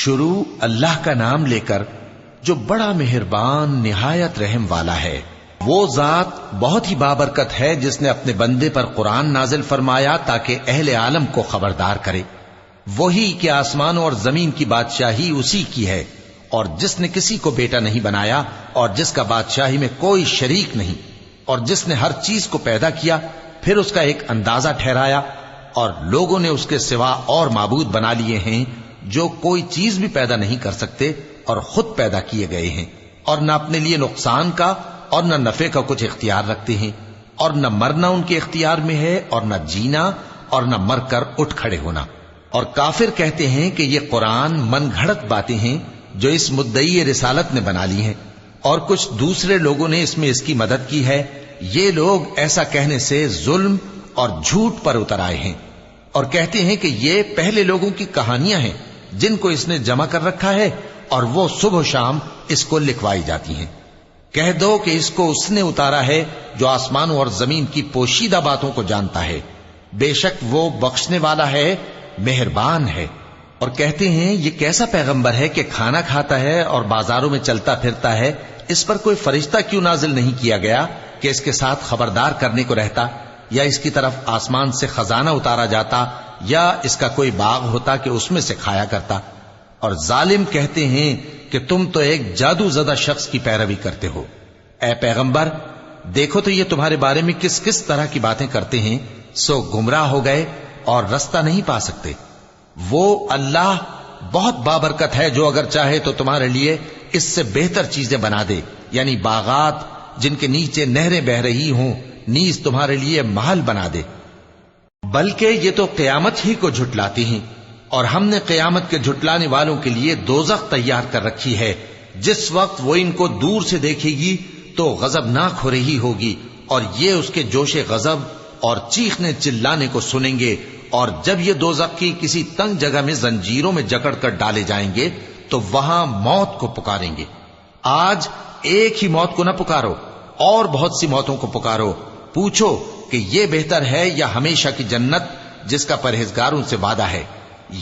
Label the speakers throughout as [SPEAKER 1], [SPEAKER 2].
[SPEAKER 1] شروع اللہ کا نام لے کر جو بڑا مہربان نہایت رحم والا ہے۔ وہ ذات بہت ہی بابرکت ہے جس نے اپنے بندے پر قرآن نازل فرمایا تاکہ اہل عالم کو خبردار کرے۔ وہی کہ آسمانوں اور زمین کی بادشاہی اسی کی ہے، اور جس نے کسی کو بیٹا نہیں بنایا اور جس کا بادشاہی میں کوئی شریک نہیں، اور جس نے ہر چیز کو پیدا کیا پھر اس کا ایک اندازہ ٹھہرایا، اور لوگوں نے اس کے سوا اور معبود بنا لیے ہیں جو کوئی چیز بھی پیدا نہیں کر سکتے اور خود پیدا کیے گئے ہیں، اور نہ اپنے لیے نقصان کا اور نہ نفع کا کچھ اختیار رکھتے ہیں، اور نہ مرنا ان کے اختیار میں ہے اور نہ جینا اور نہ مر کر اٹھ کھڑے ہونا۔ اور کافر کہتے ہیں کہ یہ قرآن من گھڑت باتیں ہیں جو اس مدعی رسالت نے بنا لی ہیں، اور کچھ دوسرے لوگوں نے اس میں اس کی مدد کی ہے۔ یہ لوگ ایسا کہنے سے ظلم اور جھوٹ پر اتر آئے ہیں، اور کہتے ہیں کہ یہ پہلے لوگوں کی کہانیاں ہیں جن کو اس نے جمع کر رکھا ہے، اور وہ صبح و شام اس کو لکھوائی جاتی ہیں۔ کہہ دو کہ اس کو اس نے اتارا ہے جو آسمانوں اور زمین کی پوشیدہ باتوں کو جانتا ہے، بے شک وہ بخشنے والا ہے، مہربان ہے۔ اور کہتے ہیں یہ کیسا پیغمبر ہے کہ کھانا کھاتا ہے اور بازاروں میں چلتا پھرتا ہے، اس پر کوئی فرشتہ کیوں نازل نہیں کیا گیا کہ اس کے ساتھ خبردار کرنے کو رہتا، یا اس کی طرف آسمان سے خزانہ اتارا جاتا، یا اس کا کوئی باغ ہوتا کہ اس میں سے کھایا کرتا۔ اور ظالم کہتے ہیں کہ تم تو ایک جادو زدہ شخص کی پیروی کرتے ہو۔ اے پیغمبر دیکھو تو یہ تمہارے بارے میں کس کس طرح کی باتیں کرتے ہیں، سو گمراہ ہو گئے اور رستہ نہیں پا سکتے۔ وہ اللہ بہت بابرکت ہے جو اگر چاہے تو تمہارے لیے اس سے بہتر چیزیں بنا دے، یعنی باغات جن کے نیچے نہریں بہ رہی ہوں، نیز تمہارے لیے محل بنا دے۔ بلکہ یہ تو قیامت ہی کو جھٹلاتی ہیں، اور ہم نے قیامت کے جھٹلانے والوں کے لیے دوزخ تیار کر رکھی ہے، جس وقت وہ ان کو دور سے دیکھے گی تو غضبناک ہو رہی ہوگی، اور یہ اس کے جوش غضب اور چیخنے چلانے کو سنیں گے۔ اور جب یہ دوزخ کی کسی تنگ جگہ میں زنجیروں میں جکڑ کر ڈالے جائیں گے تو وہاں موت کو پکاریں گے۔ آج ایک ہی موت کو نہ پکارو، اور بہت سی موتوں کو پکارو، پوچھو کہ یہ بہتر ہے یا ہمیشہ کی جنت جس کا پرہیزگاروں سے وعدہ ہے۔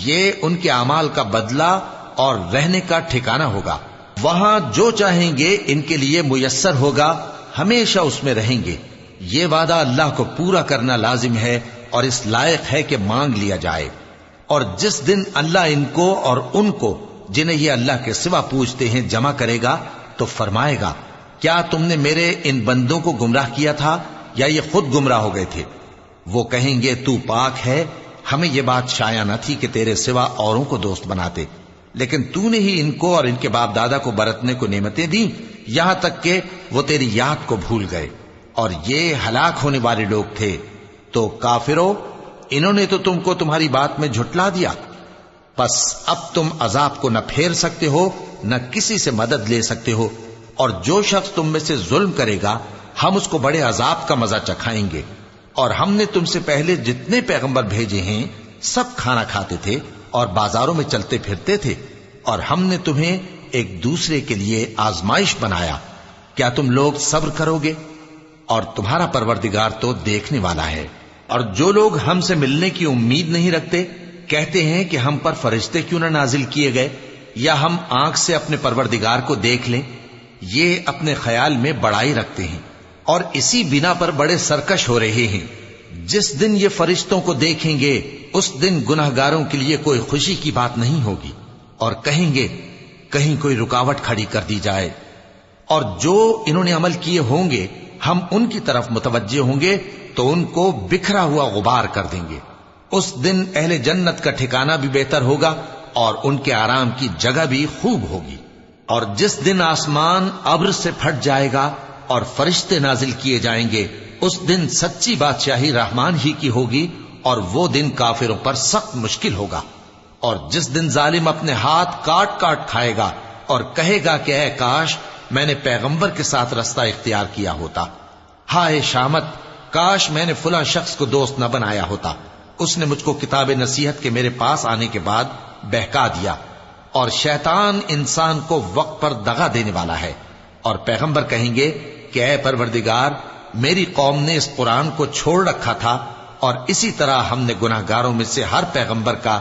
[SPEAKER 1] یہ ان کے اعمال کا بدلہ اور رہنے کا ٹھکانہ ہوگا، وہاں جو چاہیں گے ان کے لیے میسر ہوگا، ہمیشہ اس میں رہیں گے۔ یہ وعدہ اللہ کو پورا کرنا لازم ہے اور اس لائق ہے کہ مانگ لیا جائے۔ اور جس دن اللہ ان کو اور ان کو جنہیں یہ اللہ کے سوا پوجتے ہیں جمع کرے گا تو فرمائے گا، کیا تم نے میرے ان بندوں کو گمراہ کیا تھا یا یہ خود گمراہ ہو گئے تھے؟ وہ کہیں گے تو پاک ہے، ہمیں یہ بات شایع نہ تھی کہ تیرے سوا اوروں کو دوست بناتے، لیکن تو نے ہی ان کو اور ان کے باپ دادا کو برتنے کو نعمتیں دیں، یہاں تک کہ وہ تیری یاد کو بھول گئے، اور یہ ہلاک ہونے والے لوگ تھے۔ تو کافرو، انہوں نے تو تم کو تمہاری بات میں جھٹلا دیا، پس اب تم عذاب کو نہ پھیر سکتے ہو نہ کسی سے مدد لے سکتے ہو، اور جو شخص تم میں سے ظلم کرے گا ہم اس کو بڑے عذاب کا مزہ چکھائیں گے۔ اور ہم نے تم سے پہلے جتنے پیغمبر بھیجے ہیں سب کھانا کھاتے تھے اور بازاروں میں چلتے پھرتے تھے، اور ہم نے تمہیں ایک دوسرے کے لیے آزمائش بنایا، کیا تم لوگ صبر کرو گے؟ اور تمہارا پروردگار تو دیکھنے والا ہے۔ اور جو لوگ ہم سے ملنے کی امید نہیں رکھتے کہتے ہیں کہ ہم پر فرشتے کیوں نہ نازل کیے گئے، یا ہم آنکھ سے اپنے پروردگار کو دیکھ لیں۔ یہ اپنے خیال میں بڑائی رکھتے ہیں اور اسی بنا پر بڑے سرکش ہو رہے ہیں۔ جس دن یہ فرشتوں کو دیکھیں گے اس دن گناہگاروں کے لیے کوئی خوشی کی بات نہیں ہوگی، اور کہیں گے کہیں کوئی رکاوٹ کھڑی کر دی جائے۔ اور جو انہوں نے عمل کیے ہوں گے ہم ان کی طرف متوجہ ہوں گے تو ان کو بکھرا ہوا غبار کر دیں گے۔ اس دن اہل جنت کا ٹھکانہ بھی بہتر ہوگا اور ان کے آرام کی جگہ بھی خوب ہوگی۔ اور جس دن آسمان ابر سے پھٹ جائے گا اور فرشتے نازل کیے جائیں گے، اس دن سچی بادشاہی رحمان ہی کی ہوگی، اور وہ دن کافروں پر سخت مشکل ہوگا۔ اور جس دن ظالم اپنے ہاتھ کاٹ کاٹ کھائے گا اور کہے گا کہ اے کاش میں نے پیغمبر کے ساتھ رستہ اختیار کیا ہوتا، ہائے شامت، کاش میں نے فلاں شخص کو دوست نہ بنایا ہوتا، اس نے مجھ کو کتاب نصیحت کے میرے پاس آنے کے بعد بہکا دیا۔ اور شیطان انسان کو وقت پر دغا دینے والا ہے۔ اور پیغمبر کہیں گے کہ اے پروردگار، میری قوم نے اس قرآن کو چھوڑ رکھا تھا، اور اسی طرح ہم نے گناہگاروں میں سے ہر پیغمبر کا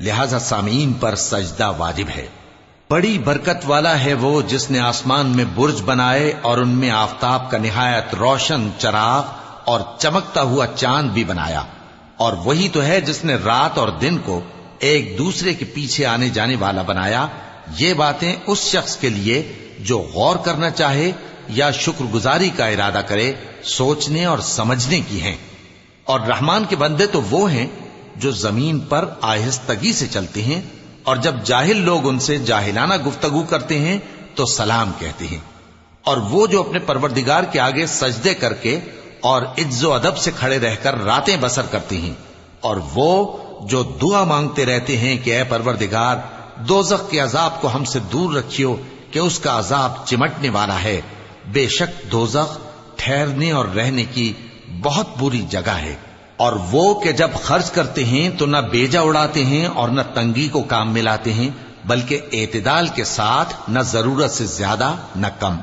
[SPEAKER 1] لہذا سامعین پر سجدہ واجب ہے۔ بڑی برکت والا ہے وہ جس نے آسمان میں برج بنائے اور ان میں آفتاب کا نہایت روشن چراغ اور چمکتا ہوا چاند بھی بنایا، اور وہی تو ہے جس نے رات اور دن کو ایک دوسرے کے پیچھے آنے جانے والا بنایا۔ یہ باتیں اس شخص کے لیے جو غور کرنا چاہے یا شکر گزاری کا ارادہ کرے سوچنے اور سمجھنے کی ہیں۔ اور رحمان کے بندے تو وہ ہیں جو زمین پر آہستگی سے چلتے ہیں، اور جب جاہل لوگ ان سے جاہلانہ گفتگو کرتے ہیں تو سلام کہتے ہیں۔ اور وہ جو اپنے پروردگار کے آگے سجدے کر کے اور عز و ادب سے کھڑے رہ کر راتیں بسر کرتے ہیں، اور وہ جو دعا مانگتے رہتے ہیں کہ اے پروردگار دوزخ کے عذاب کو ہم سے دور رکھیو کہ اس کا عذاب چمٹنے والا ہے۔ بے شک دوزخ ٹھہرنے اور رہنے کی بہت بری جگہ ہے۔ اور وہ کہ جب خرچ کرتے ہیں تو نہ بیجا اڑاتے ہیں اور نہ تنگی کو کام میں لاتے ہیں، بلکہ اعتدال کے ساتھ، نہ ضرورت سے زیادہ نہ کم۔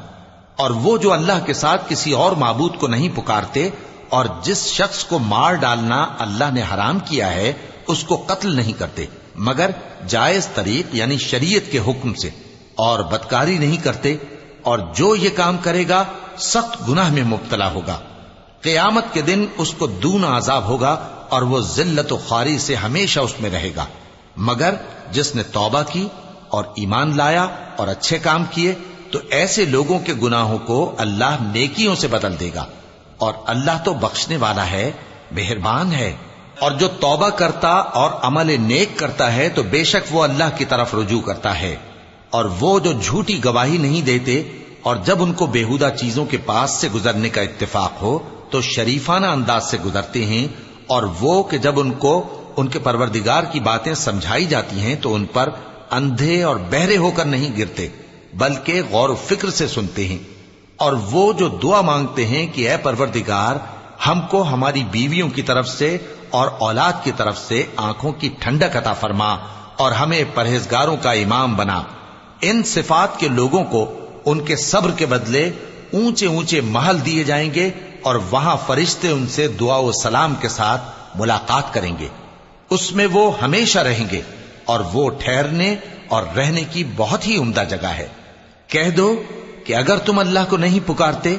[SPEAKER 1] اور وہ جو اللہ کے ساتھ کسی اور معبود کو نہیں پکارتے، اور جس شخص کو مار ڈالنا اللہ نے حرام کیا ہے اس کو قتل نہیں کرتے مگر جائز طریق یعنی شریعت کے حکم سے، اور بدکاری نہیں کرتے، اور جو یہ کام کرے گا سخت گناہ میں مبتلا ہوگا۔ قیامت کے دن اس کو دونا عذاب ہوگا اور وہ ذلت و خواری سے ہمیشہ اس میں رہے گا، مگر جس نے توبہ کی اور ایمان لایا اور اچھے کام کیے تو ایسے لوگوں کے گناہوں کو اللہ نیکیوں سے بدل دے گا، اور اللہ تو بخشنے والا ہے، مہربان ہے۔ اور جو توبہ کرتا اور عمل نیک کرتا ہے تو بے شک وہ اللہ کی طرف رجوع کرتا ہے۔ اور وہ جو جھوٹی گواہی نہیں دیتے اور جب ان کو بےہودہ چیزوں کے پاس سے گزرنے کا اتفاق ہو تو شریفانہ انداز سے گزرتے ہیں، اور وہ کہ جب ان کو ان کے پروردگار کی باتیں سمجھائی جاتی ہیں تو ان پر اندھے اور بہرے ہو کر نہیں گرتے بلکہ غور و فکر سے سنتے ہیں۔ اور وہ جو دعا مانگتے ہیں کہ اے پروردگار ہم کو ہماری بیویوں کی طرف سے اور اولاد کی طرف سے آنکھوں کی ٹھنڈک عطا فرما اور ہمیں پرہیزگاروں کا امام بنا، ان صفات کے لوگوں کو ان کے صبر کے بدلے اونچے اونچے محل دیے جائیں گے، اور وہاں فرشتے ان سے دعا و سلام کے ساتھ ملاقات کریں گے، اس میں وہ ہمیشہ رہیں گے، اور وہ ٹھہرنے اور رہنے کی بہت ہی عمدہ جگہ ہے۔ کہہ دو کہ اگر تم اللہ کو نہیں پکارتے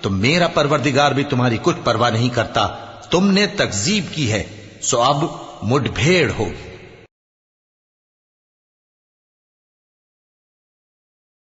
[SPEAKER 1] تو میرا پروردگار بھی تمہاری کچھ پرواہ نہیں کرتا، تم نے تکذیب کی ہے سو اب مڈ بھیڑ ہوگی۔